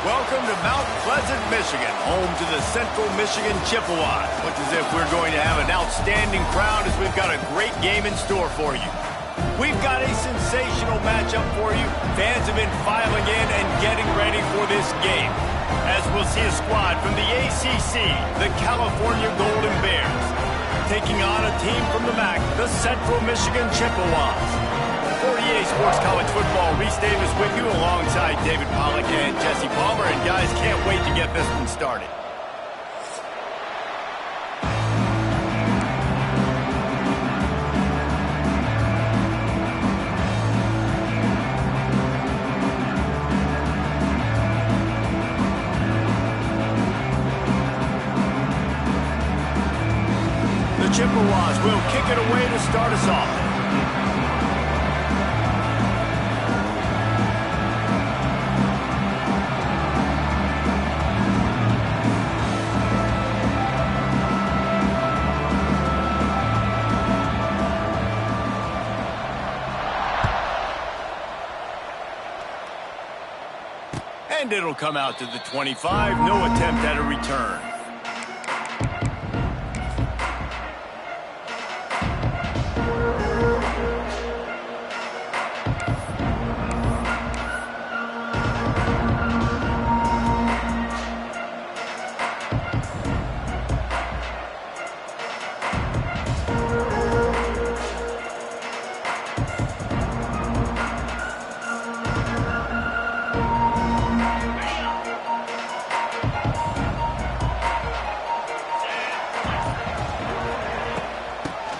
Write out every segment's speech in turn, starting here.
Welcome to Mount Pleasant, Michigan, home to the Central Michigan Chippewas. Looks as if we're going to have an outstanding crowd as we've got a great game in store for you. We've got a sensational matchup for you. Fans have been filing in and getting ready for this game, as we'll see a squad from the ACC, the California Golden Bears, taking on a team from the MAC, the Central Michigan Chippewas. For EA Sports College Football, Reese Davis with you alongside David Pollack and Jesse Palmer. And guys, can't wait to get this one started. The Chippewas will kick it away to start us off. And it'll come out to the 25. No attempt at a return.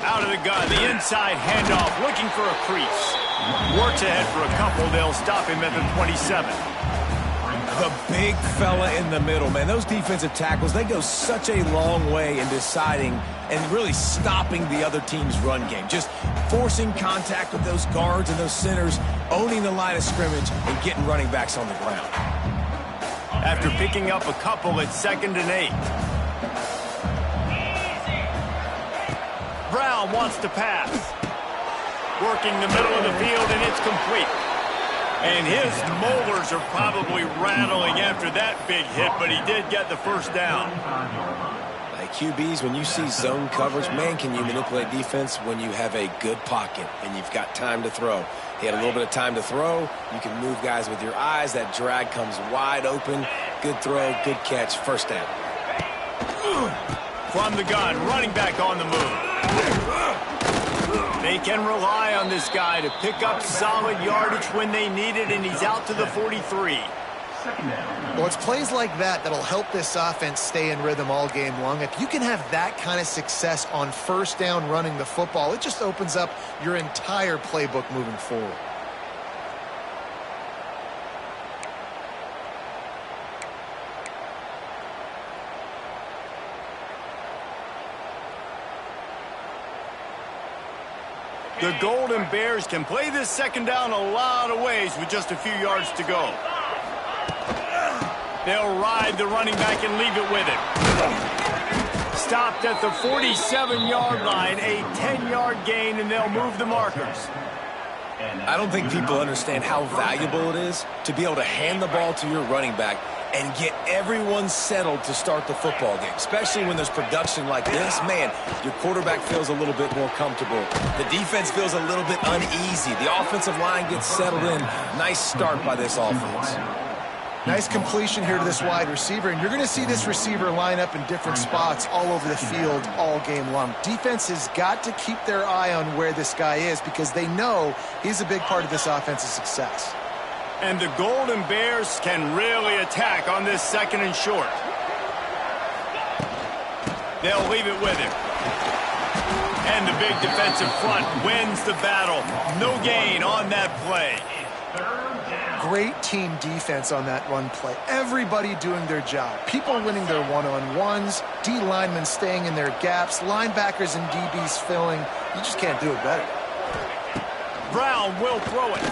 Out of the gun, the inside handoff, looking for a crease. Works ahead for a couple. They'll stop him at the 27. The big fella in the middle, man. Those defensive tackles, they go such a long way in deciding and really stopping the other team's run game. Just forcing contact with those guards and those centers, owning the line of scrimmage, and getting running backs on the ground. After picking up a couple, it's 2nd and 8. Brown wants to pass. Working the middle of the field, and it's complete. And his molars are probably rattling after that big hit, but he did get the first down. Like QBs, when you see zone coverage, man, can you manipulate defense when you have a good pocket and you've got time to throw. He had a little bit of time to throw. You can move guys with your eyes. That drag comes wide open. Good throw, good catch, first down. From the gun, running back on the move. They can rely on this guy to pick up solid yardage when they need it, and he's out to the 43. Well, it's plays like that that'll help this offense stay in rhythm all game long. If you can have that kind of success on first down running the football, it just opens up your entire playbook moving forward. The Golden Bears can play this second down a lot of ways with just a few yards to go. They'll ride the running back and leave it with him. Stopped at the 47-yard line, a 10-yard gain, and they'll move the markers. I don't think people understand how valuable it is to be able to hand the ball to your running back and get everyone settled to start the football game, especially when there's production like this. Man, your quarterback feels a little bit more comfortable. The defense feels a little bit uneasy. The offensive line gets settled in. Nice start by this offense. Nice completion here to this wide receiver, and you're going to see this receiver line up in different spots all over the field all game long. Defense has got to keep their eye on where this guy is because they know he's a big part of this offense's success. And the Golden Bears can really attack on this 2nd and short. They'll leave it with him. And the big defensive front wins the battle. No gain on that play. Great team defense on that run play. Everybody doing their job. People winning their one-on-ones, D linemen staying in their gaps, linebackers and DBs filling. You just can't do it better. Brown will throw it.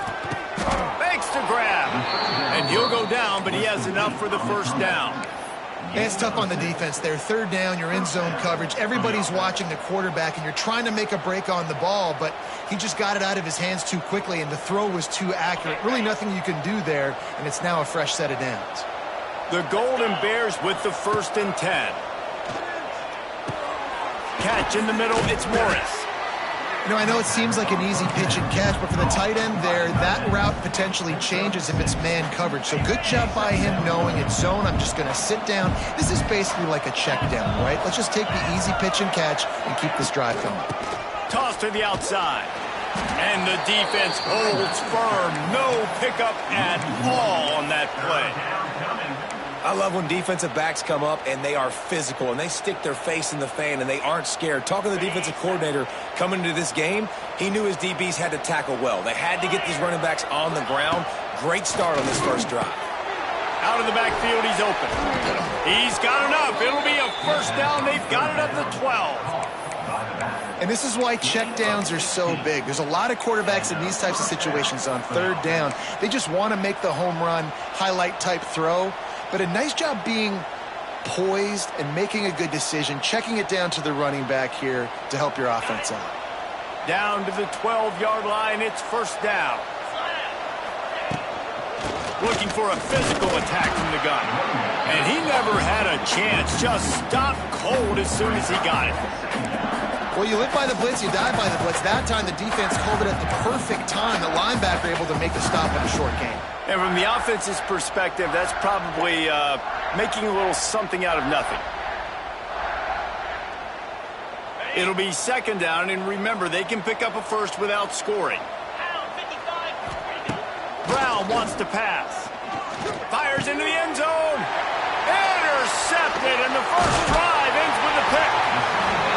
Makes the grab. And he'll go down, but he has enough for the first down. It's tough on the defense there. 3rd down, you're in zone coverage. Everybody's watching the quarterback, and you're trying to make a break on the ball, but he just got it out of his hands too quickly, and the throw was too accurate. Really nothing you can do there, and it's now a fresh set of downs. The Golden Bears with the 1st and 10. Catch in the middle, it's Morris. You know, I know it seems like an easy pitch and catch, but for the tight end there, that route potentially changes if it's man coverage. So good job by him knowing it's zone. I'm just going to sit down. This is basically like a check down, right? Let's just take the easy pitch and catch and keep this drive going. Toss to the outside. And the defense holds firm. No pickup at all on that play. I love when defensive backs come up and they are physical and they stick their face in the fan and they aren't scared. Talking to the defensive coordinator coming into this game, he knew his DBs had to tackle well. They had to get these running backs on the ground. Great start on this first drive. Out of the backfield, he's open. He's got enough. It'll be a 1st down. They've got it at the 12. And this is why check downs are so big. There's a lot of quarterbacks in these types of situations on 3rd down. They just want to make the home run, highlight type throw. But a nice job being poised and making a good decision, checking it down to the running back here to help your offense out. Down to the 12-yard line, it's 1st down. Looking for a physical attack from the gun. And he never had a chance, just stopped cold as soon as he got it. Well, you live by the blitz, you die by the blitz. That time the defense called it at the perfect time. The linebacker able to make a stop in a short game. And from the offense's perspective, that's probably making a little something out of nothing. It'll be 2nd down, and remember, they can pick up a 1st without scoring. Brown wants to pass. Fires into the end zone. Intercepted, and the first drive ends with a pick.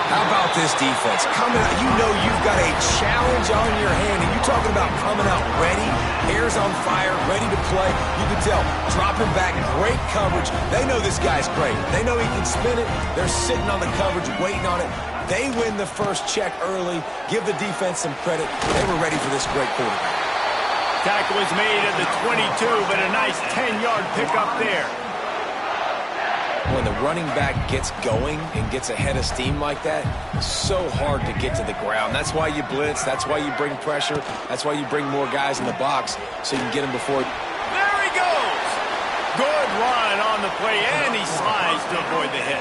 How about this defense? Coming out, you know you've got a challenge on your hand, and you're talking about coming out ready, hairs on fire, ready to play. You can tell, dropping back, great coverage. They know this guy's great. They know he can spin it. They're sitting on the coverage, waiting on it. They win the first check early. Give the defense some credit. They were ready for this great quarterback. Tackle is made at the 22, but a nice 10-yard pickup there. When the running back gets going and gets ahead of steam like that, it's so hard to get to the ground. That's why you blitz. That's why you bring pressure. That's why you bring more guys in the box so you can get him before. There he goes. Good run on the play, and he slides to avoid the hit.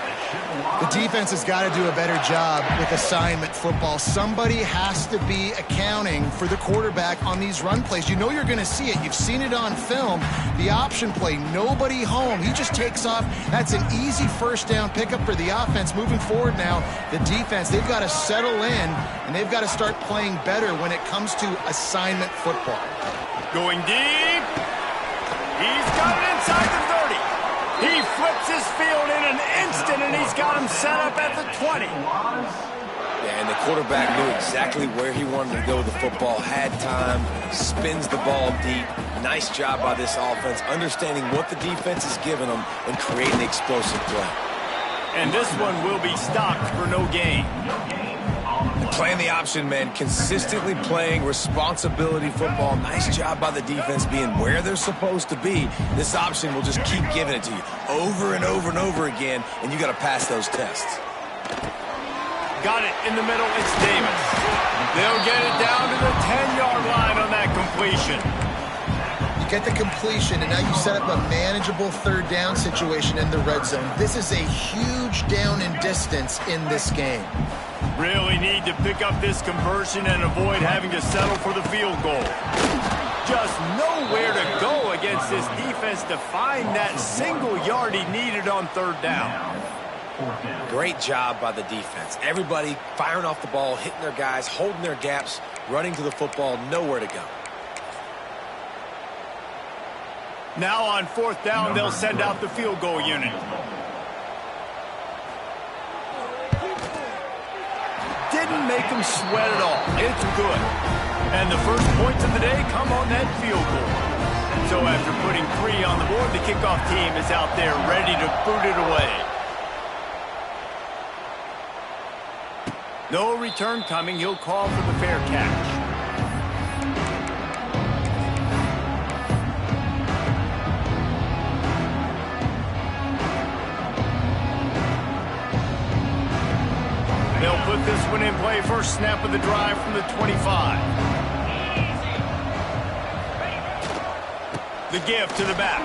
The defense has got to do a better job with assignment football. Somebody has to be accounting for the quarterback on these run plays. You know you're going to see it. You've seen it on film. The option play, nobody home. He just takes off. That's an easy 1st down pickup for the offense. Moving forward now, the defense, they've got to settle in, and they've got to start playing better when it comes to assignment football. Going deep. He's got it inside the 30. He flips his field in an instant, and he's got him set up at the 20. Yeah, and the quarterback knew exactly where he wanted to go with the football, had time, spins the ball deep. Nice job by this offense, understanding what the defense is giving them and creating the explosive play. And this one will be stopped for no gain. Playing the option, man, consistently playing responsibility football. Nice job by the defense being where they're supposed to be. This option will just keep giving it to you over and over and over again, and you got to pass those tests. Got it in the middle, it's Davis. They'll get it down to the 10-yard line on that completion. You get the completion, and now you set up a manageable 3rd down situation in the red zone. This is a huge down in distance in this game. Really need to pick up this conversion and avoid having to settle for the field goal. Just nowhere to go against this defense to find that single yard he needed on 3rd down. Great job by the defense. Everybody firing off the ball, hitting their guys, holding their gaps, running to the football, nowhere to go. Now on 4th down, they'll send out the field goal unit. Didn't make them sweat at all. It's good. And the first points of the day come on that field goal. So after putting 3 on the board, the kickoff team is out there ready to boot it away. No return coming. He'll call for the fair catch. They'll put this one in play. First snap of the drive from the 25. The give to the back.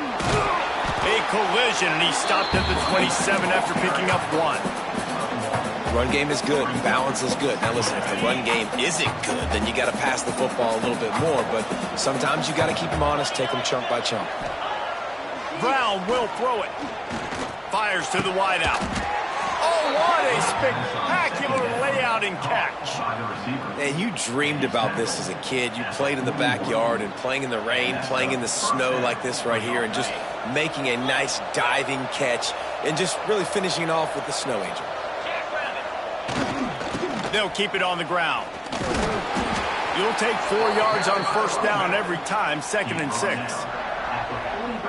A collision, and he stopped at the 27 after picking up 1. Run game is good. Balance is good. Now listen, if the run game isn't good, then you got to pass the football a little bit more. But sometimes you got to keep them honest, take them chunk by chunk. Brown will throw it. Fires to the wideout. Oh, what a spectacular layout and catch. And you dreamed about this as a kid. You played in the backyard and playing in the rain, playing in the snow like this right here, and just making a nice diving catch and just really finishing off with the snow angel. They'll keep it on the ground. You'll take 4 yards on first down every time, 2nd and 6.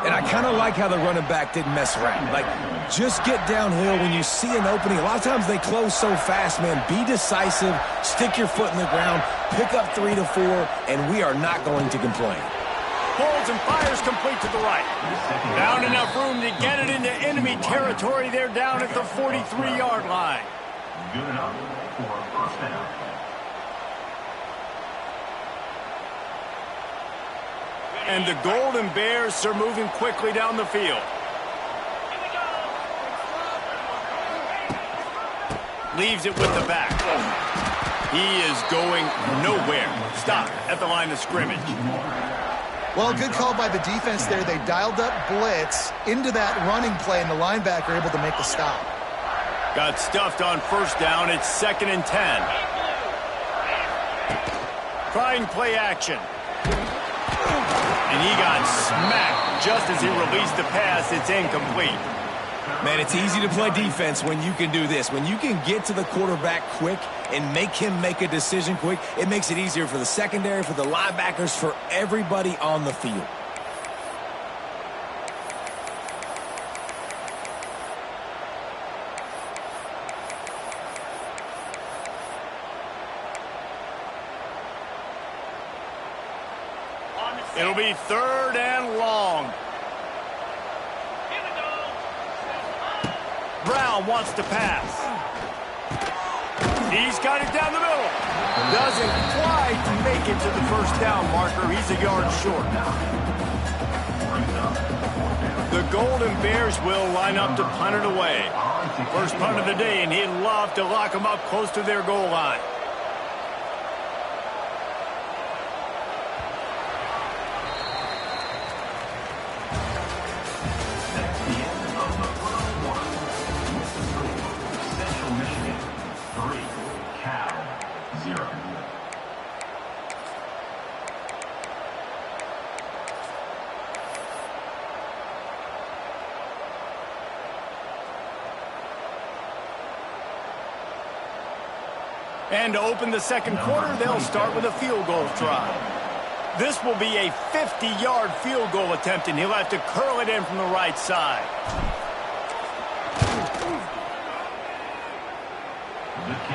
And I kind of like how the running back didn't mess around. Like, just get downhill when you see an opening. A lot of times they close so fast, man. Be decisive, stick your foot in the ground, pick up 3 to 4, and we are not going to complain. Pulls and fires complete to the right. Found enough room to get it into enemy territory. They're down at the 43-yard line. Good enough for a first down. And the Golden Bears are moving quickly down the field. Leaves it with the back. He is going nowhere. Stop at the line of scrimmage. Well, good call by the defense there. They dialed up blitz into that running play, and the linebacker able to make the stop. Got stuffed on first down. It's 2nd and 10. Trying play action. And he got smacked just as he released the pass. It's incomplete. Man, it's easy to play defense when you can do this. When you can get to the quarterback quick and make him make a decision quick, it makes it easier for the secondary, for the linebackers, for everybody on the field. It'll be 3rd and long. Brown wants to pass. He's got it down the middle. Doesn't quite make it to the first down marker. He's a yard short. The Golden Bears will line up to punt it away. First punt of the day, and he'd love to lock them up close to their goal line. And to open the second quarter, they'll start with a field goal try. This will be a 50-yard field goal attempt, and he'll have to curl it in from the right side.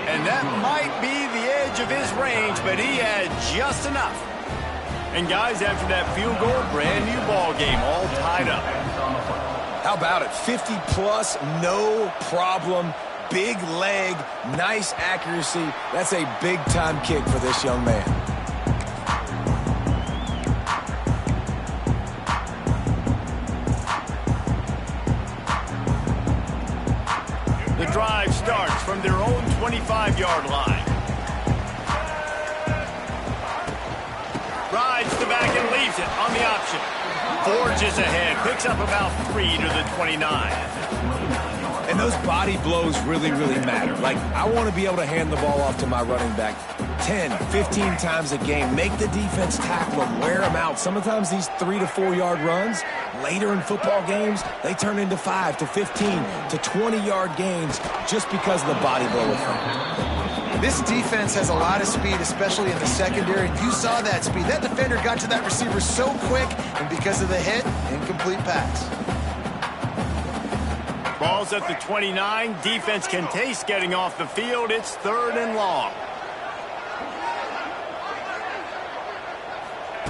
And that might be the edge of his range, but he had just enough. And guys, after that field goal, brand new ball game, all tied up. How about it? 50-plus, no problem. Big leg, nice accuracy. That's a big-time kick for this young man. The drive starts from their own 25-yard line. Rides the back and leaves it on the option. Forges ahead, picks up about 3 to the 29. And those body blows really, really matter. Like, I want to be able to hand the ball off to my running back 10, 15 times a game. Make the defense tackle them, wear them out. Sometimes these 3 to 4 yard runs, later in football games, they turn into 5 to 15 to 20-yard gains just because of the body blow effect. This defense has a lot of speed, especially in the secondary. You saw that speed. That defender got to that receiver so quick, and because of the hit, incomplete pass. Ball's at the 29. Defense can taste getting off the field. It's 3rd and long.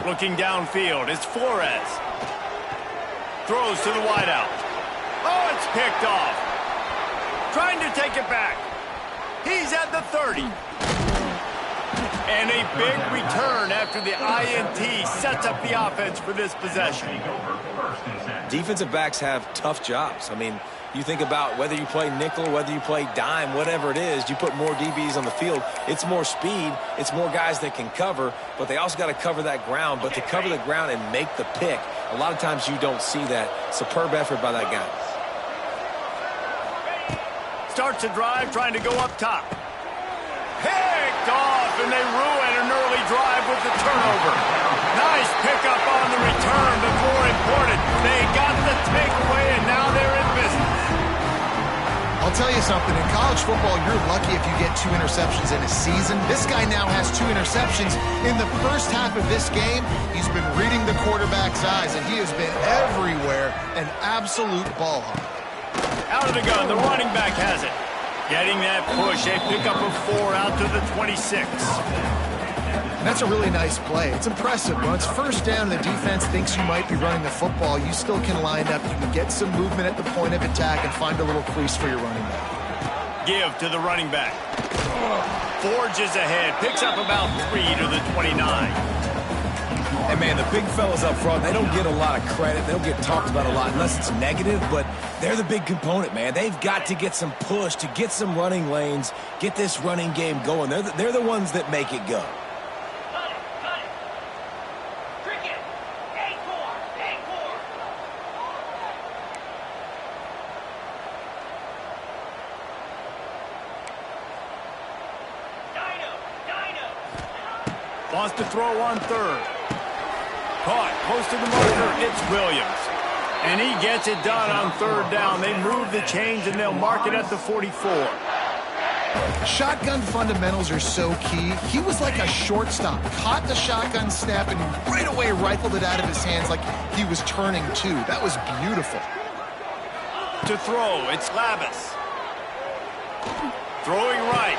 Looking downfield, it's Flores. Throws to the wideout. Oh, it's picked off. Trying to take it back. He's at the 30. And a big return after the INT sets up the offense for this possession. First and 10. defensive backs have tough jobs. I mean, you think about whether you play nickel, whether you play dime, whatever it is, you put more DBs on the field. It's more speed. It's more guys that can cover, but they also got to cover that ground. But to cover the ground and make the pick, a lot of times you don't see that. Superb effort by that guy. Starts a drive trying to go up top. Picked off, and they ruin an early drive with the turnover. Nice pickup on the return, but more important, they got the takeaway, and now they're in business. I'll tell you something. In college football, you're lucky if you get 2 interceptions in a season. This guy now has 2 interceptions. In the first half of this game, he's been reading the quarterback's eyes, and he has been everywhere, an absolute ball hawk. Out of the gun, the running back has it. Getting that push, a pickup of 4 out to the 26. And that's a really nice play. It's impressive. When it's first down and the defense thinks you might be running the football, you still can line up. You can get some movement at the point of attack and find a little crease for your running back. Give to the running back. Forges ahead, picks up about 3 to the 29. And, man, the big fellas up front, they don't get a lot of credit. They don't get talked about a lot unless it's negative, but they're the big component, man. They've got to get some push, to get some running lanes, get this running game going. They're the ones that make it go. Wants to throw on third. Caught close to the marker. It's Williams. And he gets it done on third down. They move the chains, and they'll mark it at the 44. Shotgun fundamentals are so key. He was like a shortstop. Caught the shotgun snap and right away rifled it out of his hands like he was turning two. That was beautiful. To throw, it's Lavis. Throwing right.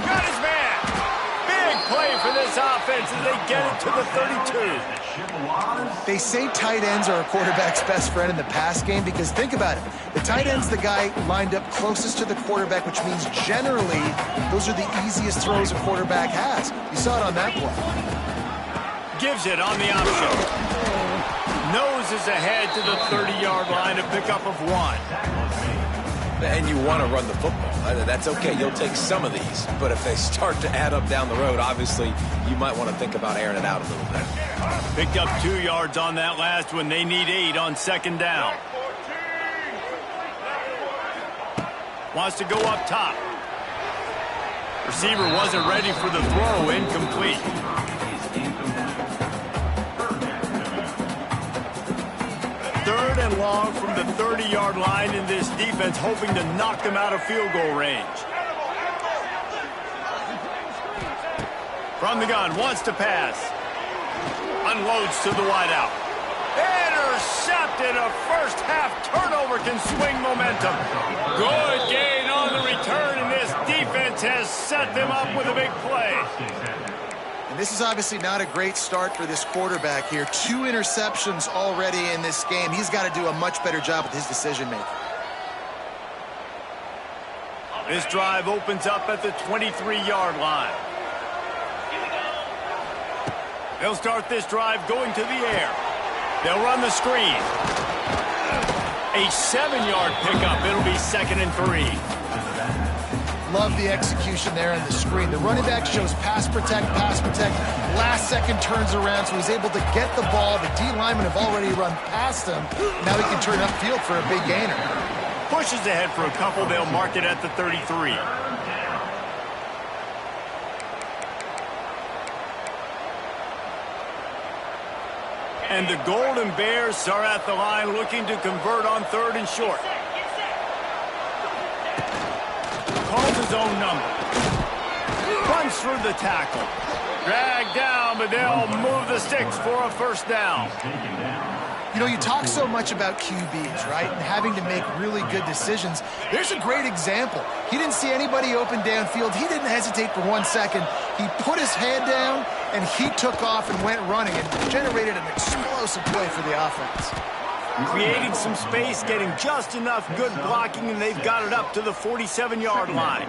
Got his man. Big play for this offense as they get it to the 32. They say tight ends are a quarterback's best friend in the pass game because think about it. The tight end's the guy lined up closest to the quarterback, which means generally those are the easiest throws a quarterback has. You saw it on that play. Gives it on the option. Noses ahead to the 30-yard line, a pickup of 1. And you want to run the football. That's okay. You'll take some of these. But if they start to add up down the road, obviously, you might want to think about airing it out a little bit. Picked up 2 yards on that last one. They need 8 on second down. Wants to go up top. Receiver wasn't ready for the throw. Incomplete. Third and long from the 30-yard line, in this defense hoping to knock them out of field goal range. From the gun, wants to pass. Unloads to the wideout. Intercepted. A first-half turnover can swing momentum. Good gain on the return, and this defense has set them up with a big play. And this is obviously not a great start for this quarterback here. 2 interceptions already in this game. He's got to do a much better job with his decision-making. This drive opens up at the 23-yard line. They'll start this drive going to the air. They'll run the screen. A 7-yard pickup. It'll be 2nd and 3. Love the execution there on the screen. The running back shows pass protect. Last second turns around, so he's able to get the ball. The D linemen have already run past him. Now he can turn upfield for a big gainer. Pushes ahead for a couple. They'll mark it at the 33. And the Golden Bears are at the line looking to convert on 3rd and short. Calls his own number. Runs through the tackle. Dragged down, but they'll move the sticks for a first down. You know, you talk so much about QBs, right? And having to make really good decisions. There's a great example. He didn't see anybody open downfield. He didn't hesitate for 1 second. He put his head down, and he took off and went running and generated an explosive play for the offense. Creating some space, getting just enough good blocking, and they've got it up to the 47-yard line.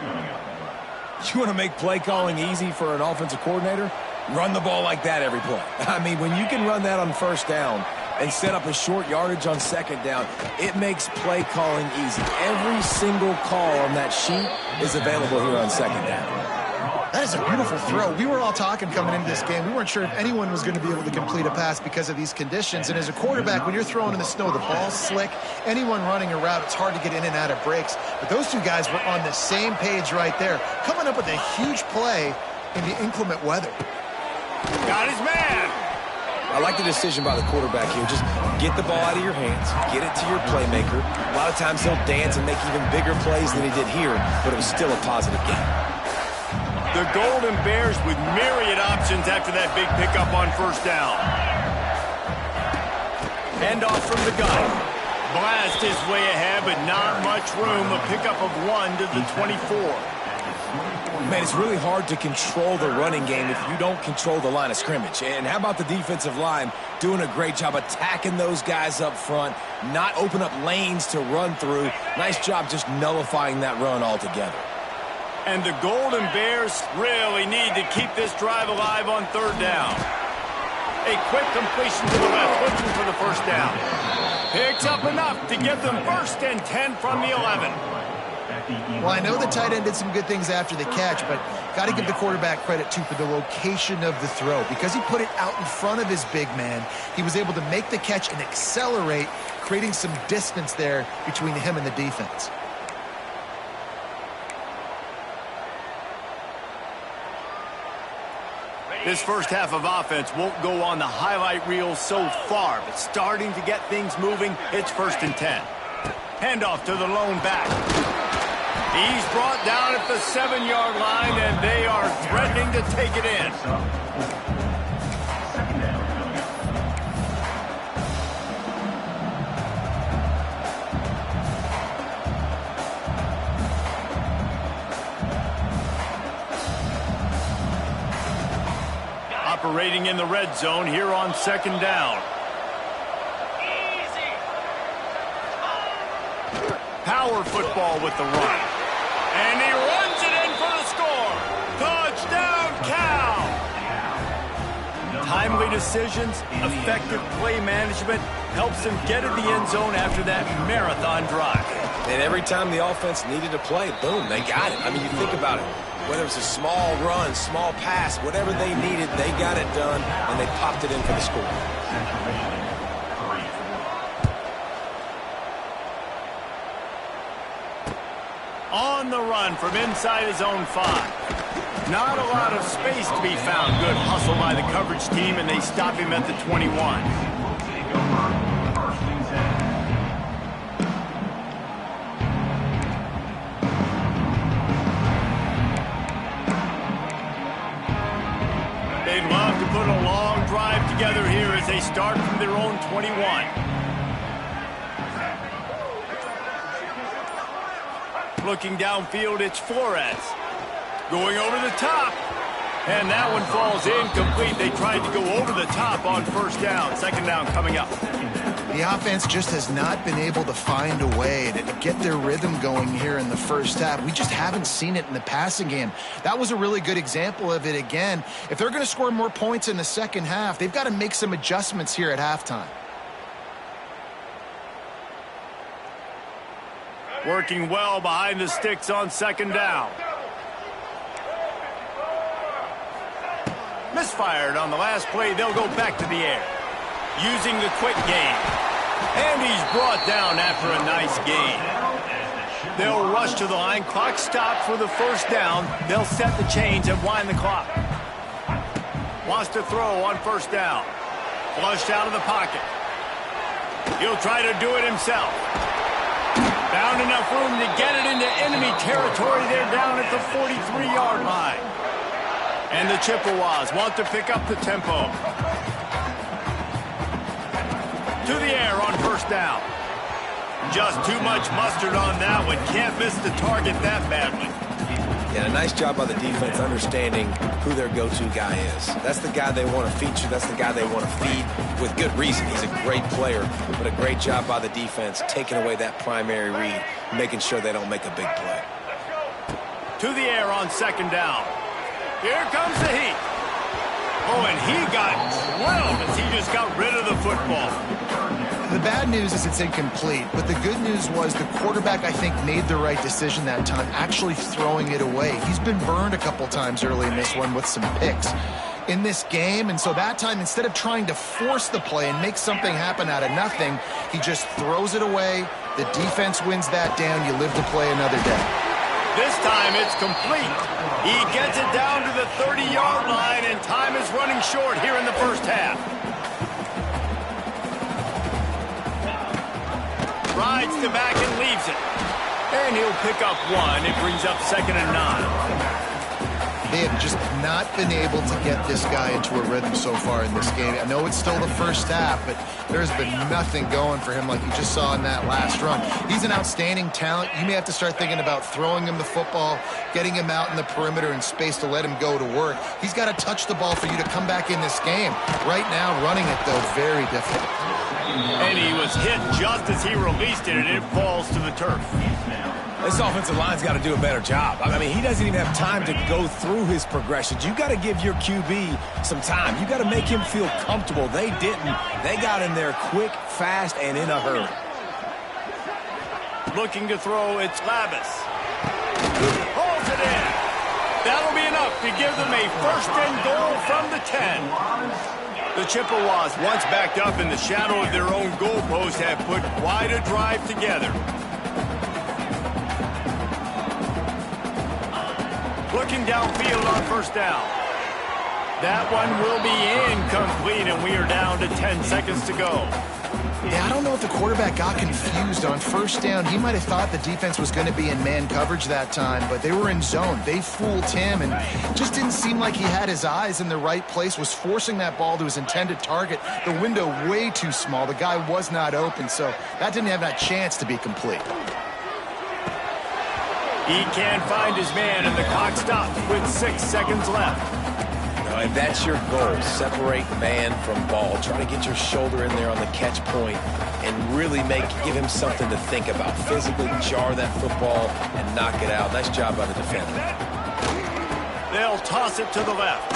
You want to make play calling easy for an offensive coordinator? Run the ball like that every play. I mean, when you can run that on first down, and set up a short yardage on second down, it makes play calling easy. Every single call on that sheet is available here on second down. That is a beautiful throw. We were all talking coming into this game. We weren't sure if anyone was going to be able to complete a pass because of these conditions. And as a quarterback, when you're throwing in the snow, the ball's slick. Anyone running a route, it's hard to get in and out of breaks. But those two guys were on the same page right there, coming up with a huge play in the inclement weather. Got his man. I like the decision by the quarterback here. Just get the ball out of your hands, get it to your playmaker. A lot of times he'll dance and make even bigger plays than he did here, but it was still a positive game. The Golden Bears with myriad options after that big pickup on first down. Handoff from the gun. Blast his way ahead, but not much room. A pickup of 1 to the 24. Man, it's really hard to control the running game if you don't control the line of scrimmage. And how about the defensive line doing a great job attacking those guys up front, not open up lanes to run through. Nice job just nullifying that run altogether. And the Golden Bears really need to keep this drive alive on third down. A quick completion to the left, looking for the first down. Picks up enough to give them first and 10 from the 11. Well, I know the tight end did some good things after the catch, but got to give the quarterback credit, too, for the location of the throw. Because he put it out in front of his big man, he was able to make the catch and accelerate, creating some distance there between him and the defense. This first half of offense won't go on the highlight reel so far, but starting to get things moving, it's first and 10. Handoff to the lone back. He's brought down at the 7-yard line, and they are threatening to take it in. Operating in the red zone here on second down. Power football with the run. And he runs it in for the score. Touchdown, Cal! Timely decisions, effective play management helps them get in the end zone after that marathon drive. And every time the offense needed a play, boom, they got it. I mean, you think about it. Whether it's a small run, small pass, whatever they needed, they got it done, and they popped it in for the score. On the run from inside his own 5. Not a lot of space to be found. Good hustle by the coverage team, and they stop him at the 21. They'd love to put a long drive together here as they start from their own 21. Looking downfield, it's Flores. Going over the top. And that one falls incomplete. They tried to go over the top on first down. Second down coming up. The offense just has not been able to find a way to get their rhythm going here in the first half. We just haven't seen it in the passing game. That was a really good example of it again. If they're going to score more points in the second half, they've got to make some adjustments here at halftime. Working well behind the sticks on second down. Misfired on the last play. They'll go back to the air. Using the quick game. And he's brought down after a nice gain. They'll rush to the line. Clock stopped for the first down. They'll set the chains and wind the clock. Wants to throw on first down. Flushed out of the pocket. He'll try to do it himself. Found enough room to get it into enemy territory. They're down at the 43-yard line. And the Chippewas want to pick up the tempo. To the air on first down. Just too much mustard on that one. Can't miss the target that badly. Yeah, a nice job by the defense understanding who their go-to guy is. That's the guy they want to feature. That's the guy they want to feed with good reason. He's a great player, but a great job by the defense taking away that primary read, making sure they don't make a big play. To the air on second down. Here comes the heat. Oh, and he got drilled as he just got rid of the football. The bad news is it's incomplete, but the good news was the quarterback, I think, made the right decision that time, actually throwing it away. He's been burned a couple times early in this one with some picks in this game, and so that time, instead of trying to force the play and make something happen out of nothing, he just throws it away. The defense wins that down. You live to play another day. This time it's complete. He gets it down to the 30-yard line, and time is running short here in the first half. Rides to back and leaves it. And he'll pick up one. It brings up 2nd and 9. They have just not been able to get this guy into a rhythm so far in this game. I know it's still the first half, but there's been nothing going for him like you just saw in that last run. He's an outstanding talent. You may have to start thinking about throwing him the football, getting him out in the perimeter in space to let him go to work. He's got to touch the ball for you to come back in this game. Right now, running it, though, very difficult. And he was hit just as he released it, and it falls to the turf. This offensive line's got to do a better job. I mean, he doesn't even have time to go through his progressions. You got to give your QB some time. You got to make him feel comfortable. They didn't. They got in there quick, fast, and in a hurry. Looking to throw, it's Lavis. Holds it in. That'll be enough to give them a 1st and goal from the 10. The Chippewas, once backed up in the shadow of their own goalpost, have put quite a drive together. Looking downfield on 1st down. That one will be incomplete, and we are down to 10 seconds to go. Yeah, I don't know if the quarterback got confused on 1st down. He might have thought the defense was going to be in man coverage that time, but they were in zone. They fooled him, and just didn't seem like he had his eyes in the right place, was forcing that ball to his intended target. The window way too small. The guy was not open, so that didn't have that chance to be complete. He can't find his man, and the clock stops with 6 seconds left. And that's your goal. Separate man from ball. Try to get your shoulder in there on the catch point and really give him something to think about. Physically jar that football and knock it out. Nice job by the defender. They'll toss it to the left.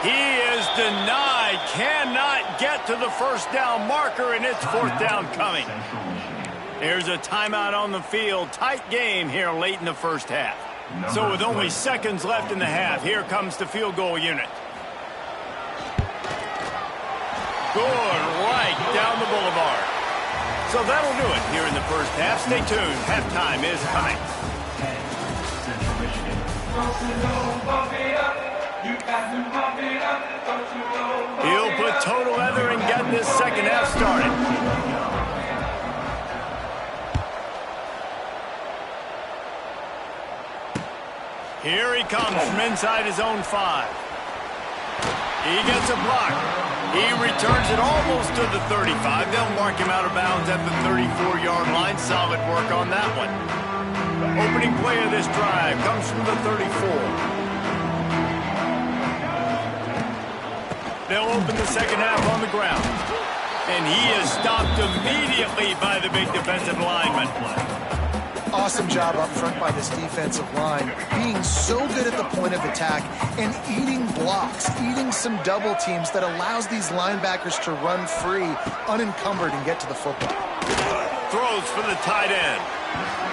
He is denied. Cannot get to the 1st down marker, and it's 4th down coming. There's a timeout on the field. Tight game here late in the first half. So with only seconds left in the half, here comes the field goal unit. Good right down the boulevard. So that'll do it here in the first half. Stay tuned. Halftime is coming. He'll put total leather and get this second half started. Here he comes from inside his own 5. He gets a block. He returns it almost to the 35. They'll mark him out of bounds at the 34-yard line. Solid work on that one. Opening play of this drive comes from the 34. They'll open the second half on the ground. And he is stopped immediately by the big defensive lineman. Awesome job up front by this defensive line, being so good at the point of attack and eating blocks, eating some double teams that allows these linebackers to run free, unencumbered, and get to the football. Throws for the tight end.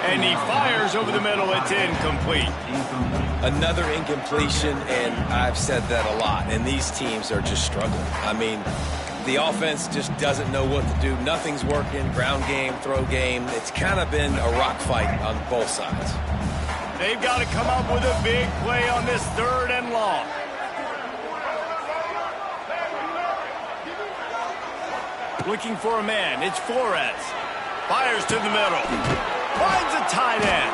And he fires over the middle. It's incomplete. Another incompletion, and I've said that a lot, and these teams are just struggling. I mean, the offense just doesn't know what to do. Nothing's working. Ground game, throw game. It's kind of been a rock fight on both sides. They've got to come up with a big play on this 3rd and long. Looking for a man. It's Flores. Fires to the middle. Finds a tight end.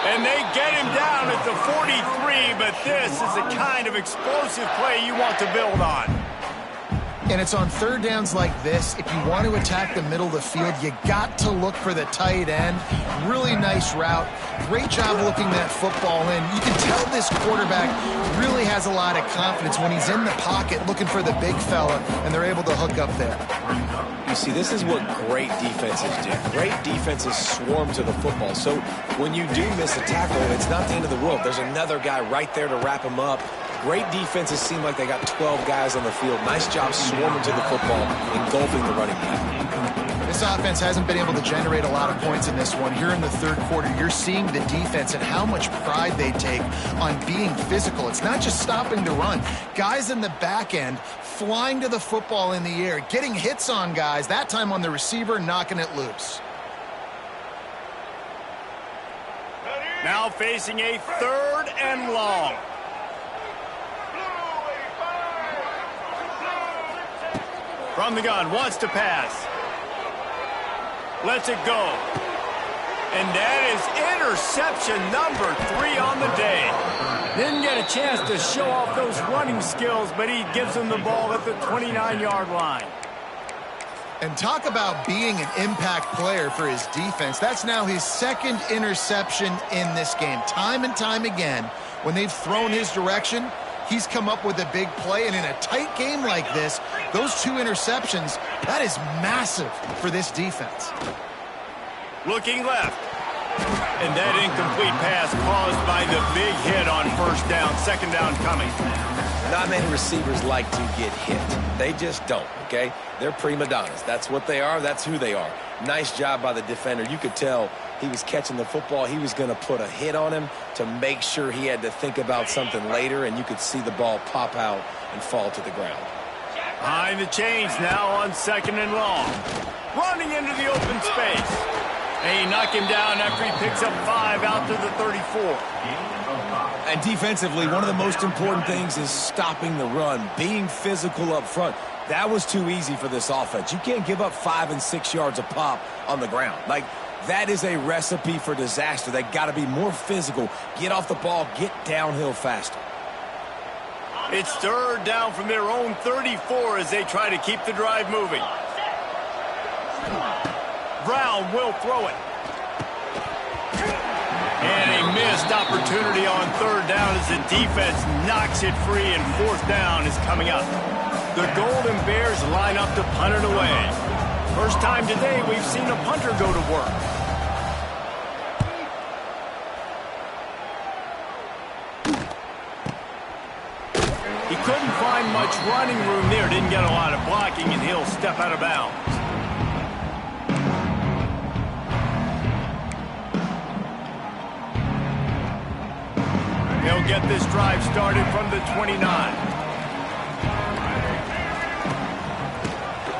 And they get him down at the 43, but this is the kind of explosive play you want to build on. And it's on 3rd downs like this. If you want to attack the middle of the field, you got to look for the tight end. Really nice route. Great job looking that football in. You can tell this quarterback really has a lot of confidence when he's in the pocket looking for the big fella, and they're able to hook up there. You see, this is what great defenses do. Great defenses swarm to the football. So when you do miss a tackle, it's not the end of the world. There's another guy right there to wrap him up. Great defenses seem like they got 12 guys on the field. Nice job swarming to the football, engulfing the running back. This offense hasn't been able to generate a lot of points in this one. Here in the third quarter, you're seeing the defense and how much pride they take on being physical. It's not just stopping the run. Guys in the back end flying to the football in the air, getting hits on guys, that time on the receiver, knocking it loose. Now facing a 3rd and long. From the gun, wants to pass. Lets it go. And that is interception number 3 on the day. Didn't get a chance to show off those running skills, but he gives them the ball at the 29-yard line. And talk about being an impact player for his defense. That's now his 2nd interception in this game. Time and time again, when they've thrown his direction, he's come up with a big play. And in a tight game like this, those 2 interceptions, that is massive for this defense. Looking left. And that incomplete pass caused by the big hit on 1st down, 2nd down coming. Not many receivers like to get hit. They just don't, okay? They're prima donnas. That's what they are. That's who they are. Nice job by the defender. You could tell he was catching the football. He was going to put a hit on him to make sure he had to think about something later, and you could see the ball pop out and fall to the ground. Behind the chains now on 2nd and long. Running into the open space. And he knocked him down after he picks up 5 out to the 34. And defensively, one of the most important things is stopping the run, being physical up front. That was too easy for this offense. You can't give up 5 and 6 yards a pop on the ground. Like, that is a recipe for disaster. They got to be more physical, get off the ball, get downhill faster. It's 3rd down from their own 34 as they try to keep the drive moving. Brown will throw it. And a missed opportunity on 3rd down as the defense knocks it free, and 4th down is coming up. The Golden Bears line up to punt it away. First time today we've seen a punter go to work. He couldn't find much running room there, didn't get a lot of blocking, and he'll step out of bounds. They'll get this drive started from the 29.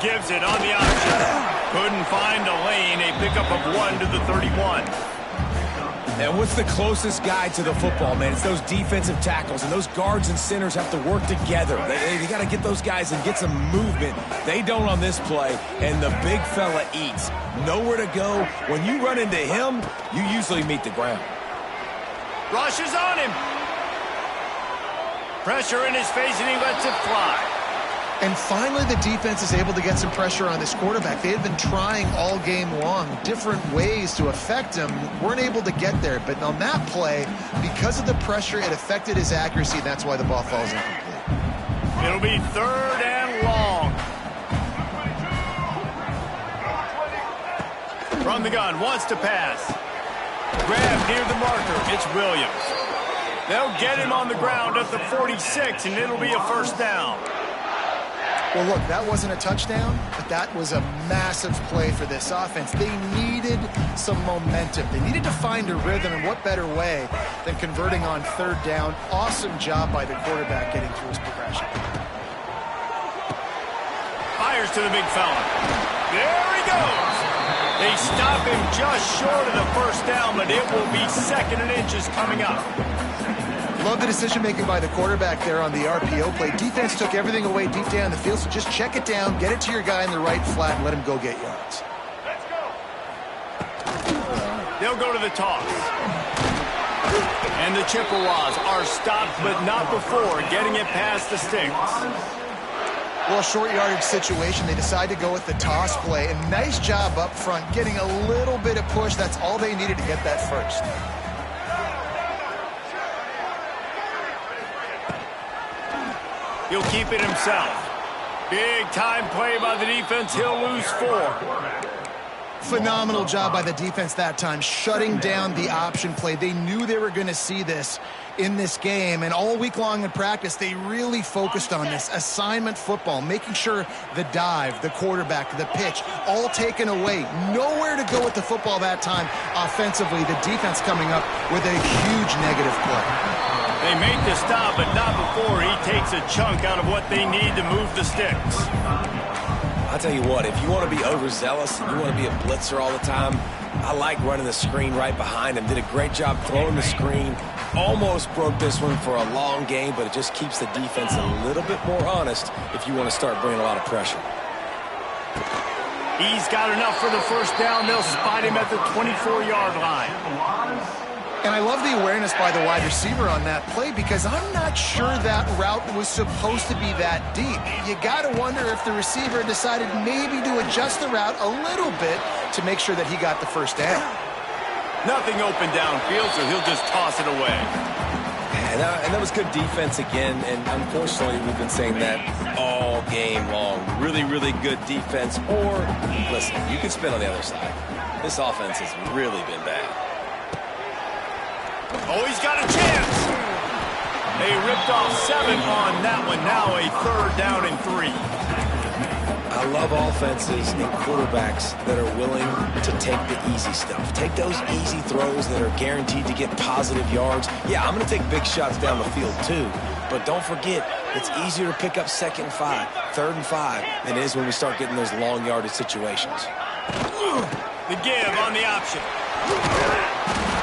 Gives it on the option. Couldn't find a lane. A pickup of 1 to the 31. And what's the closest guy to the football, man? It's those defensive tackles, and those guards and centers have to work together. They got to get those guys and get some movement. They don't on this play, and the big fella eats. Nowhere to go. When you run into him, you usually meet the ground. Rushes on him. Pressure in his face, and he lets it fly. And finally, the defense is able to get some pressure on this quarterback. They had been trying all game long different ways to affect him. Weren't able to get there. But on that play, because of the pressure, it affected his accuracy. That's why the ball falls incomplete. It'll be 3rd and long. From the gun, wants to pass. Grab near the marker. It's Williams. They'll get him on the ground at the 46, and it'll be a 1st down. Well, look, that wasn't a touchdown, but that was a massive play for this offense. They needed some momentum. They needed to find a rhythm, and what better way than converting on 3rd down. Awesome job by the quarterback getting through his progression. Fires to the big fella. There he goes. They stop him just short of the 1st down, but it will be 2nd and inches coming up. Love the decision-making by the quarterback there on the RPO play. Defense took everything away deep down the field, so just check it down, get it to your guy in the right flat, and let him go get yards. Let's go. They'll go to the toss. And the Chippewas are stopped, but not before getting it past the sticks. Well, short yardage situation, they decide to go with the toss play, and nice job up front, getting a little bit of push. That's all they needed to get that first. He'll keep it himself. Big time play by the defense. He'll lose 4. Phenomenal job by the defense that time, shutting down the option play. They knew they were going to see this in this game, and all week long in practice, they really focused on this assignment football, making sure the dive, the quarterback, the pitch, all taken away. Nowhere to go with the football that time offensively. The defense coming up with a huge negative play. They make the stop, but not before he takes a chunk out of what they need to move the sticks. I'll tell you what, if you want to be overzealous and you want to be a blitzer all the time, I like running the screen right behind him. Did a great job throwing the screen. Almost broke this one for a long game, but it just keeps the defense a little bit more honest if you want to start bringing a lot of pressure. He's got enough for the first down. They'll spot him at the 24-yard line. And I love the awareness by the wide receiver on that play, because I'm not sure that route was supposed to be that deep. You got to wonder if the receiver decided maybe to adjust the route a little bit to make sure that he got the first down. Nothing open downfield, so he'll just toss it away. And that was good defense again, and unfortunately we've been saying that all game long. Really, really good defense. Or, listen, you can spin on the other side. This offense has really been bad. Oh, he's got a chance. They ripped off 7 on that one. Now a 3rd down and 3. I love offenses and quarterbacks that are willing to take the easy stuff. Take those easy throws that are guaranteed to get positive yards. Yeah, I'm going to take big shots down the field too, but don't forget, it's easier to pick up 2nd and 5, 3rd and 5 than it is when we start getting those long yardage situations. The give on the option.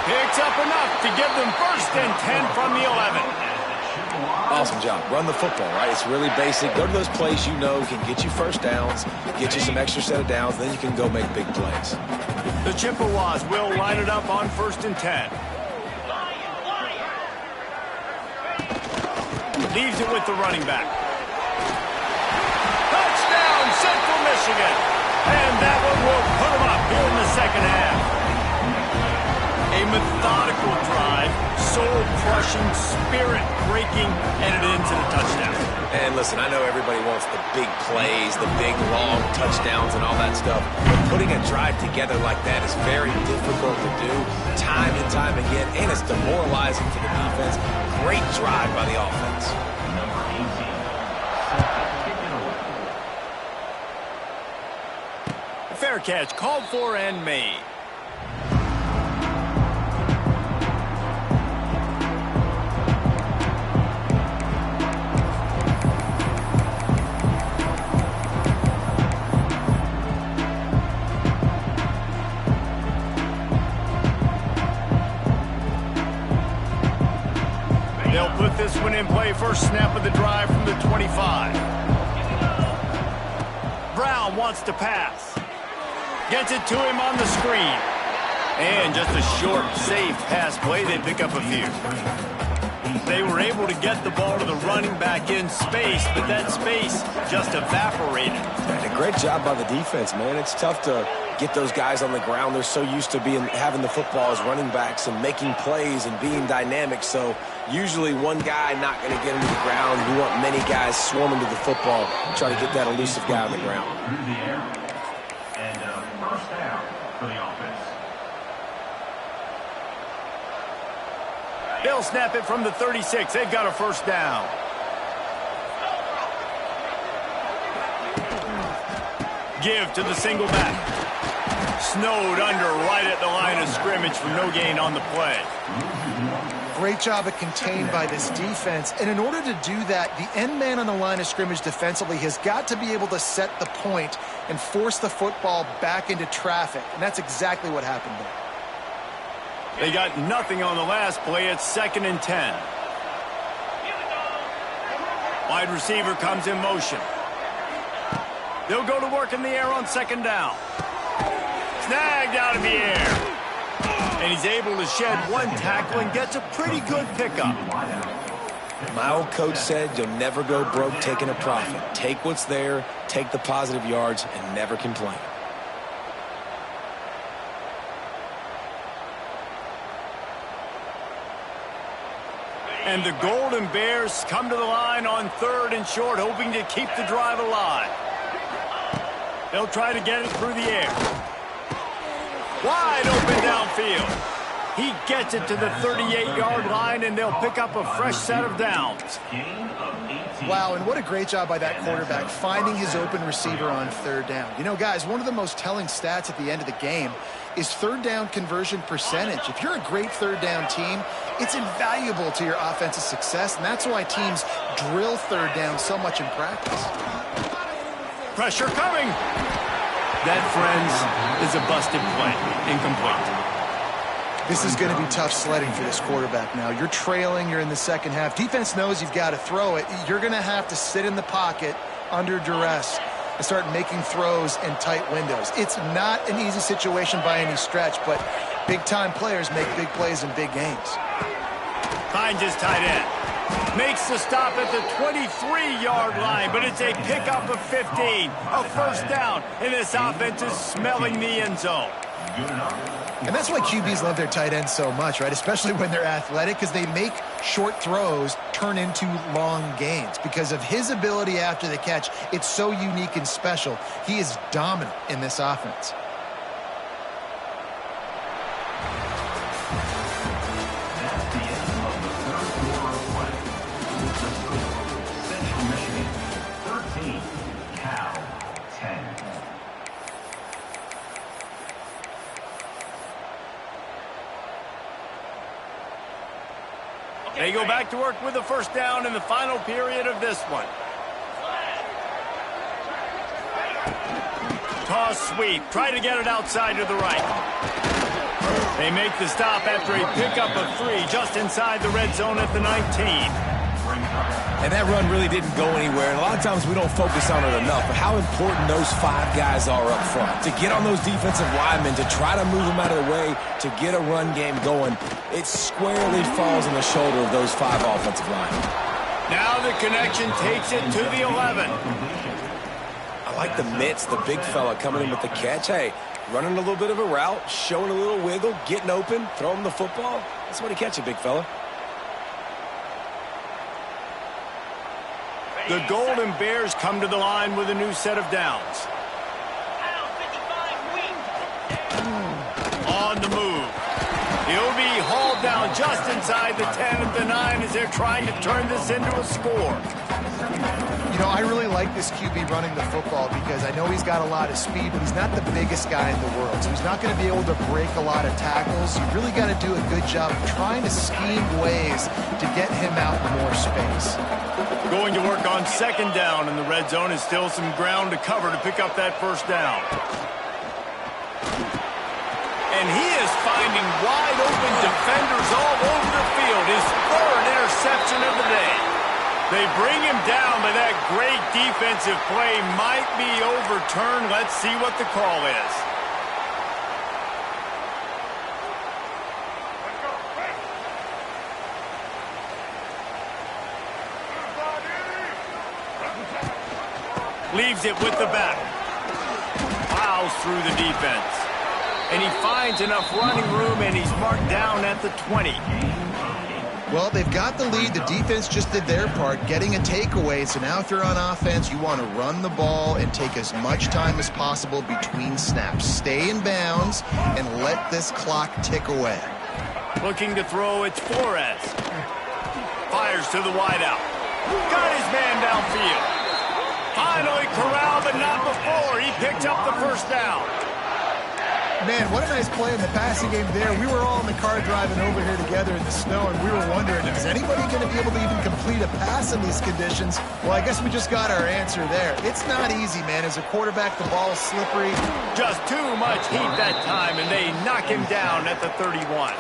Picks up enough to give them 1st and 10 from the 11. Awesome job. Run the football, right? It's really basic. Go to those plays you know can get you first downs, get you some extra set of downs, then you can go make big plays. The Chippewas will line it up on 1st and 10. Leaves it with the running back. Touchdown, Central Michigan. And that one will put them up here in the 2nd half. A methodical drive, soul-crushing, spirit-breaking, and it ends in a touchdown. And listen, I know everybody wants the big plays, the big, long touchdowns and all that stuff, but putting a drive together like that is very difficult to do time and time again, and it's demoralizing for the defense. Great drive by the offense. Fair catch, called for and made. They'll put this one in play. First snap of the drive from the 25. Brown wants to pass. Gets it to him on the screen. And just a short, safe pass play. They pick up a few. They were able to get the ball to the running back in space, but that space just evaporated. And a great job by the defense, man. It's tough to get those guys on the ground. They're so used to having the football as running backs and making plays and being dynamic. So usually one guy not going to get him to the ground. You want many guys swarming to the football, try to get that elusive guy on the ground. Through the air. And 1st down for the offense. They'll snap it from the 36. They've got a 1st down. Give to the single back. Snowed under right at the line of scrimmage for no gain on the play. Great job of contained by this defense. And in order to do that, the end man on the line of scrimmage defensively has got to be able to set the point and force the football back into traffic. And that's exactly what happened there. They got nothing on the last play. It's 2nd and 10. Wide receiver comes in motion. They'll go to work in the air on 2nd down. Snagged out of the air. And he's able to shed one tackle and gets a pretty good pickup. My old coach said you'll never go broke taking a profit. Take what's there, take the positive yards, and never complain. And the Golden Bears come to the line on 3rd and short, hoping to keep the drive alive. They'll try to get it through the air. Wide open downfield. He gets it to the 38-yard line, and they'll pick up a fresh set of downs. Wow, and what a great job by that quarterback, finding his open receiver on third down. You know, guys, one of the most telling stats at the end of the game is third down conversion percentage. If you're a great third down team, it's invaluable to your offensive success, and that's why teams drill third down so much in practice. Pressure coming. That, friends, is a busted play. Incomplete. This is going to be tough sledding for this quarterback now. You're trailing, you're in the second half. Defense knows you've got to throw it. You're going to have to sit in the pocket under duress and start making throws in tight windows. It's not an easy situation by any stretch, but big-time players make big plays in big games. Finds his tight end. Makes the stop at the 23-yard line, but it's a pickup of 15. A first down, and this offense is smelling the end zone. And that's why QBs love their tight ends so much, right? Especially when they're athletic, because they make short throws turn into long gains. Because of his ability after the catch, it's so unique and special. He is dominant in this offense. They go back to work with the first down in the final period of this one. Toss sweep. Try to get it outside to the right. They make the stop after a pickup of 3 just inside the red zone at the 19. And that run really didn't go anywhere. And a lot of times we don't focus on it enough, but how important those 5 guys are up front. To get on those defensive linemen, to try to move them out of the way, to get a run game going, it squarely falls on the shoulder of those 5 offensive linemen. Now the connection takes it to the 11. I like the mitts, the big fella coming in with the catch. Hey, running a little bit of a route, showing a little wiggle, getting open, throwing the football. That's what he catch it, big fella. The Golden Bears come to the line with a new set of downs. On the move. He'll be hauled down just inside the 10 at the 9 as they're trying to turn this into a score. You know, I really like this QB running the football because I know he's got a lot of speed, but he's not the biggest guy in the world. So he's not going to be able to break a lot of tackles. You really got to do a good job of trying to scheme ways to get him out in more space. Going to work on second down in the red zone is still some ground to cover to pick up that first down. And he is finding wide open defenders all over the field. His 3rd interception of the day. They bring him down, but that great defensive play might be overturned. Let's see what the call is. Leaves it with the back. Plows through the defense. And he finds enough running room, and he's marked down at the 20. Well, they've got the lead. The defense just did their part, getting a takeaway. So now if you're on offense, you want to run the ball and take as much time as possible between snaps. Stay in bounds and let this clock tick away. Looking to throw, it's Flores. Fires to the wideout. Got his man downfield. Finally corralled, but not before. He picked up the first down. Man, what a nice play in the passing game there. We were all in the car driving over here together in the snow, and we were wondering, is anybody going to be able to even complete a pass in these conditions? Well, I guess we just got our answer there. It's not easy, man. As a quarterback, the ball is slippery. Just too much heat that time, and they knock him down at the 31.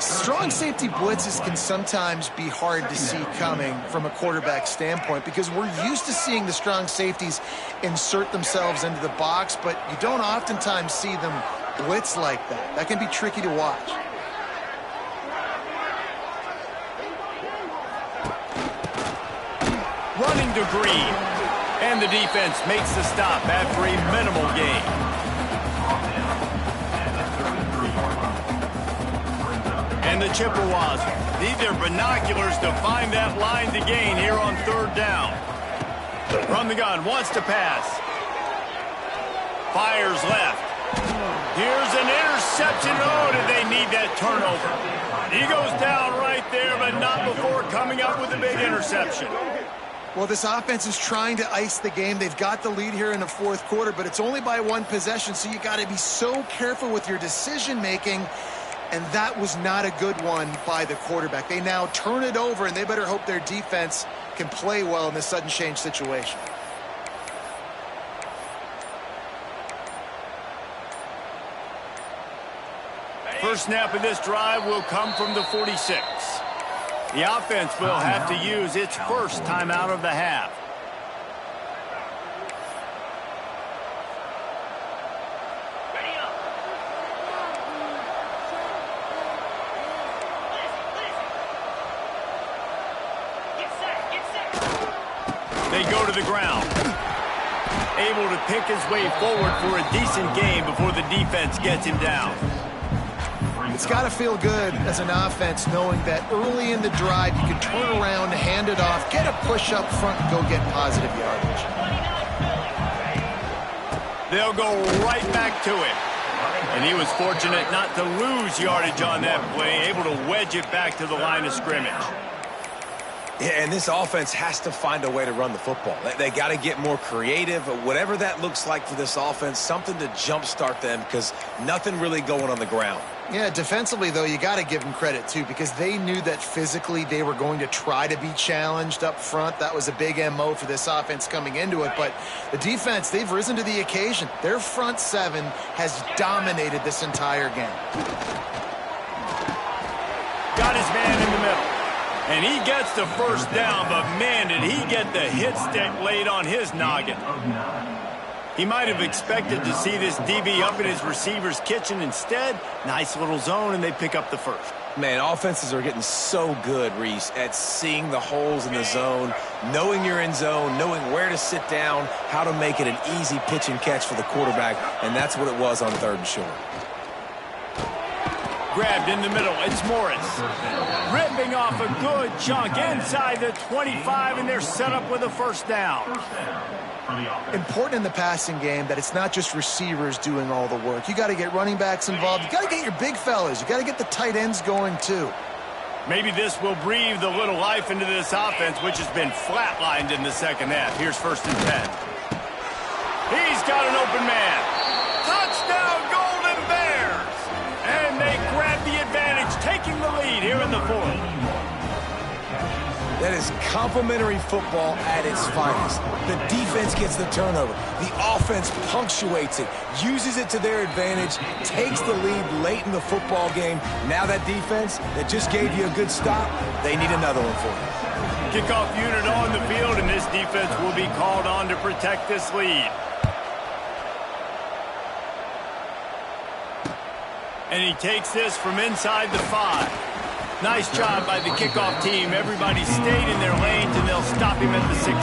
Strong safety blitzes can sometimes be hard to see coming from a quarterback standpoint because we're used to seeing the strong safeties insert themselves into the box, but you don't oftentimes see them blitz like that. That can be tricky to watch. Running to Green, and the defense makes the stop after a minimal gain. And the Chippewas need their binoculars to find that line to gain here on third down. From the gun, wants to pass. Fires left. Here's an interception. Oh, did they need that turnover? He goes down right there, but not before coming up with a big interception. Well, this offense is trying to ice the game. They've got the lead here in the fourth quarter, but it's only by one possession, so you got to be so careful with your decision-making, and that was not a good one by the quarterback. They now turn it over, and they better hope their defense can play well in this sudden change situation. First snap of this drive will come from the 46. The offense will have to use its first timeout of the half. They go to the ground. Able to pick his way forward for a decent game before the defense gets him down. It's got to feel good as an offense knowing that early in the drive you can turn around, hand it off, get a push up front, and go get positive yardage. They'll go right back to it. And he was fortunate not to lose yardage on that play, able to wedge it back to the line of scrimmage. Yeah, and this offense has to find a way to run the football. They got to get more creative, whatever that looks like for this offense, something to jumpstart them because nothing really going on the ground. Yeah, defensively, though, you got to give them credit, too, because they knew that physically they were going to try to be challenged up front. That was a big MO for this offense coming into it. But the defense, they've risen to the occasion. Their front seven has dominated this entire game. Got his man in the middle. And he gets the first down, but man, did he get the hit stick laid on his noggin. He might have expected to see this DB up in his receiver's kitchen. Instead, nice little zone, and they pick up the first. Man, offenses are getting so good, Reese, at seeing the holes in the zone, knowing you're in zone, knowing where to sit down, how to make it an easy pitch and catch for the quarterback, and that's what it was on third and short. Grabbed in the middle, it's Morris. Ripping off a good chunk inside the 25, and they're set up with a first down. Important in the passing game that it's not just receivers doing all the work. You got to get running backs involved. You got to get your big fellas. You got to get the tight ends going, too. Maybe this will breathe a little life into this offense, which has been flatlined in the second half. Here's 1st and 10. He's got an open man. Touchdown, Golden Bears! And they grab the advantage, taking the lead here in the fourth. That is complimentary football at its finest. The defense gets the turnover. The offense punctuates it, uses it to their advantage, takes the lead late in the football game. Now that defense that just gave you a good stop, they need another one for you. Kickoff unit on the field, and this defense will be called on to protect this lead. And he takes this from inside the 5. Nice job by the kickoff team. Everybody stayed in their lanes, and they'll stop him at the 16.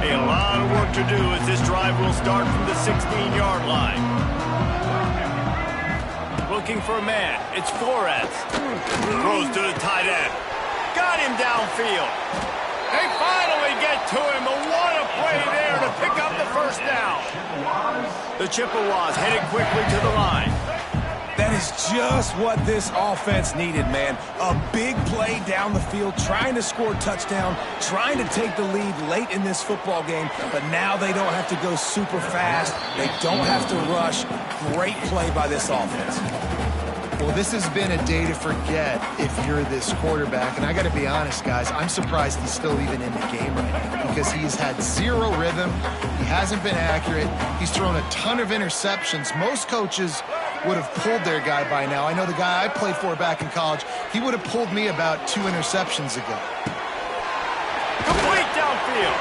A lot of work to do as this drive will start from the 16-yard line. Looking for a man. It's Flores. Throws to the tight end. Got him downfield. They finally get to him, but what a play there to pick up the first down. The Chippewas headed quickly to the line. That is just what this offense needed, man. A big play down the field, trying to score a touchdown, trying to take the lead late in this football game, but now they don't have to go super fast. They don't have to rush. Great play by this offense. Well, this has been a day to forget if you're this quarterback. And I got to be honest, guys, I'm surprised he's still even in the game right now because he's had zero rhythm. He hasn't been accurate. He's thrown a ton of interceptions. Most coaches would have pulled their guy by now. I know the guy I played for back in college, he would have pulled me about 2 interceptions ago. Complete downfield.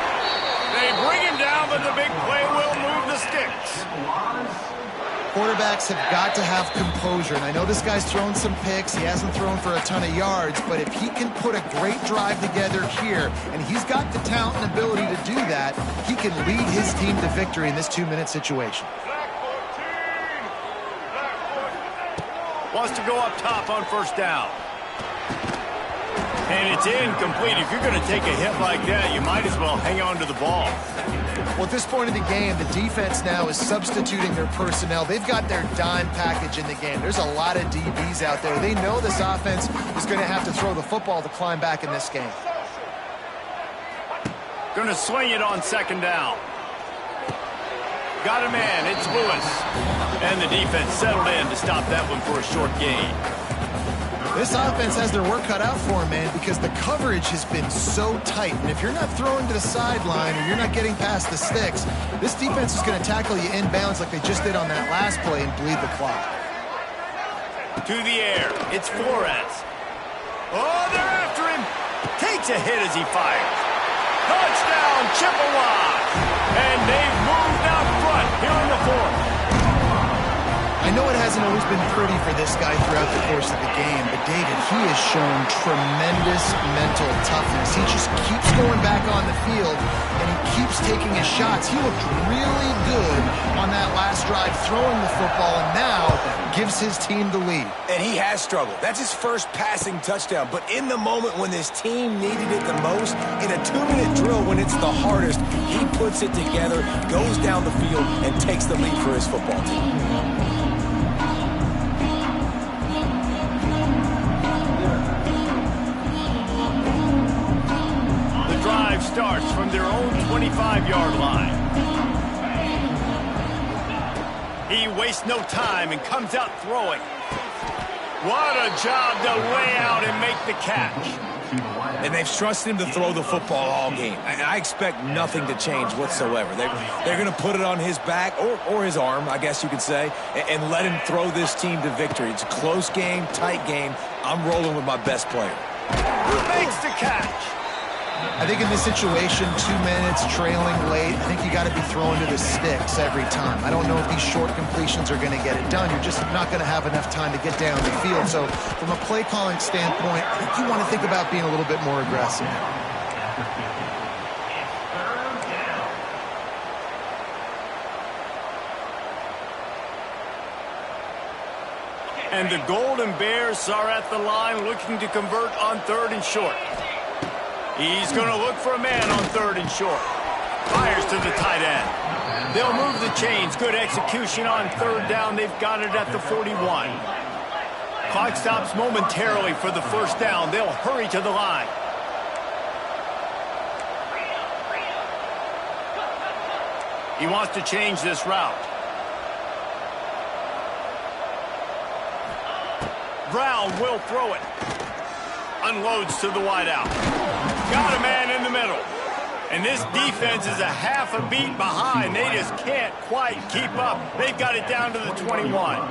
They bring him down, but the big play will move the sticks. Quarterbacks have got to have composure, and I know this guy's thrown some picks. He hasn't thrown for a ton of yards, but if he can put a great drive together here, and he's got the talent and ability to do that, he can lead his team to victory in this 2-minute situation. Wants to go up top on first down. And it's incomplete. If you're going to take a hit like that, you might as well hang on to the ball. Well, at this point in the game, the defense now is substituting their personnel. They've got their dime package in the game. There's a lot of DBs out there. They know this offense is going to have to throw the football to climb back in this game. Going to swing it on second down. Got a man. It's Lewis. And the defense settled in to stop that one for a short gain. This offense has their work cut out for them, man, because the coverage has been so tight. And if you're not throwing to the sideline or you're not getting past the sticks, this defense is going to tackle you inbounds like they just did on that last play and bleed the clock. To the air. It's Flores. Oh, they're after him. Takes a hit as he fires. Touchdown, Chippewa. And they've moved out front here in the fourth. I know it hasn't always been pretty for this guy throughout the course of the game, but David, he has shown tremendous mental toughness. He just keeps going back on the field, and he keeps taking his shots. He looked really good on that last drive throwing the football, and now gives his team the lead. And he has struggled. That's his first passing touchdown. But in the moment when this team needed it the most, in a 2-minute drill when it's the hardest, he puts it together, goes down the field, and takes the lead for his football team. Drive starts from their own 25-yard line. He wastes no time and comes out throwing. What a job to lay out and make the catch. And they've trusted him to throw the football all game. And I expect nothing to change whatsoever. They're going to put it on his back, or his arm, I guess you could say, and let him throw this team to victory. It's a close game, tight game. I'm rolling with my best player. Who makes the catch? I think in this situation, 2 minutes, trailing late, I think you got to be throwing to the sticks every time. I don't know if these short completions are going to get it done. You're just not going to have enough time to get down the field. So from a play calling standpoint, I think you want to think about being a little bit more aggressive. And the Golden Bears are at the line looking to convert on 3rd and short. He's going to look for a man on 3rd and short. Fires to the tight end. They'll move the chains. Good execution on 3rd down. They've got it at the 41. Clock stops momentarily for the 1st down. They'll hurry to the line. He wants to change this route. Brown will throw it. Unloads to the wideout. Got a man in the middle. And this defense is a half a beat behind. They just can't quite keep up. They've got it down to the 21.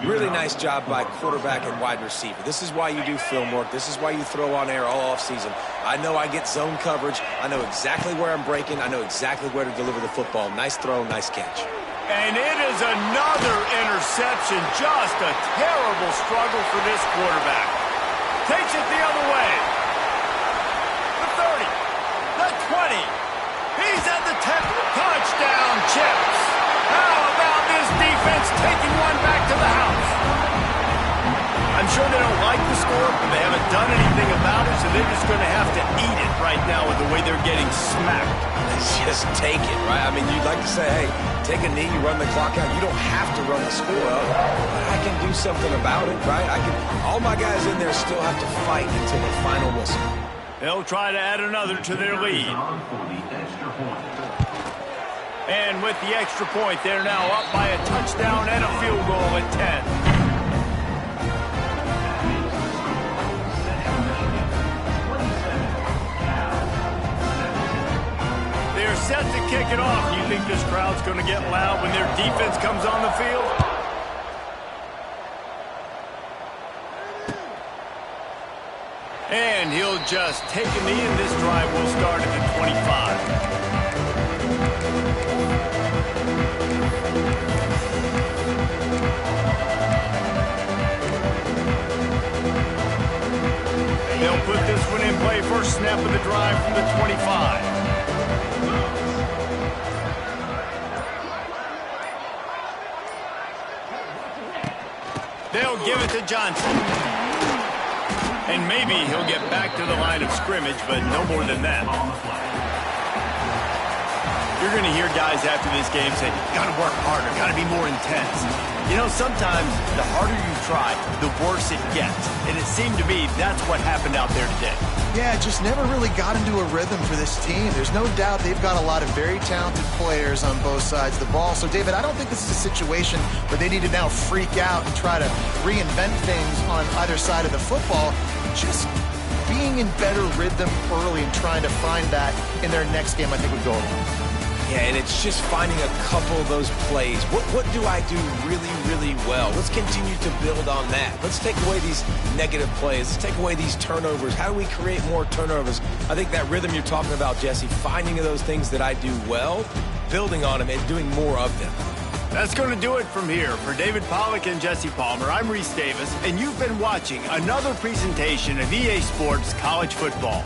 Really nice job by quarterback and wide receiver. This is why you do film work. This is why you throw on air all offseason. I know I get zone coverage. I know exactly where I'm breaking. I know exactly where to deliver the football. Nice throw, nice catch. And it is another interception. Just a terrible struggle for this quarterback. Takes it the other way. The 30. The 20. He's at the 10. Touchdown, Chips. How about this defense taking one back to the house? I'm sure they don't like the score, but they haven't done anything about it, so they're just going to have to eat it right now with the way they're getting smacked. Just take it, right? I mean, you'd like to say, hey, take a knee, you run the clock out. You don't have to run the score up. I can do something about it, right? All my guys in there still have to fight until the final whistle. They'll try to add another to their lead. And with the extra point, they're now up by a touchdown and a field goal at 10. They're set to kick it off. You think this crowd's going to get loud when their defense comes on the field? And he'll just take a knee, and this drive will start at the 25. They'll put this one in play. First snap of the drive from the 25. They'll give it to Johnson. And maybe he'll get back to the line of scrimmage, but no more than that. You're going to hear guys after this game say, got to work harder, got to be more intense. You know, sometimes the harder you try, the worse it gets. And it seemed to me that's what happened out there today. Yeah, just never really got into a rhythm for this team. There's no doubt they've got a lot of very talented players on both sides of the ball. So, David, I don't think this is a situation where they need to now freak out and try to reinvent things on either side of the football. Just being in better rhythm early and trying to find that in their next game, I think would go a long way. Yeah, and it's just finding a couple of those plays. What do I do really, really well? Let's continue to build on that. Let's take away these negative plays. Let's take away these turnovers. How do we create more turnovers? I think that rhythm you're talking about, Jesse, finding those things that I do well, building on them, and doing more of them. That's going to do it from here. For David Pollack and Jesse Palmer, I'm Reese Davis, and you've been watching another presentation of EA Sports College Football.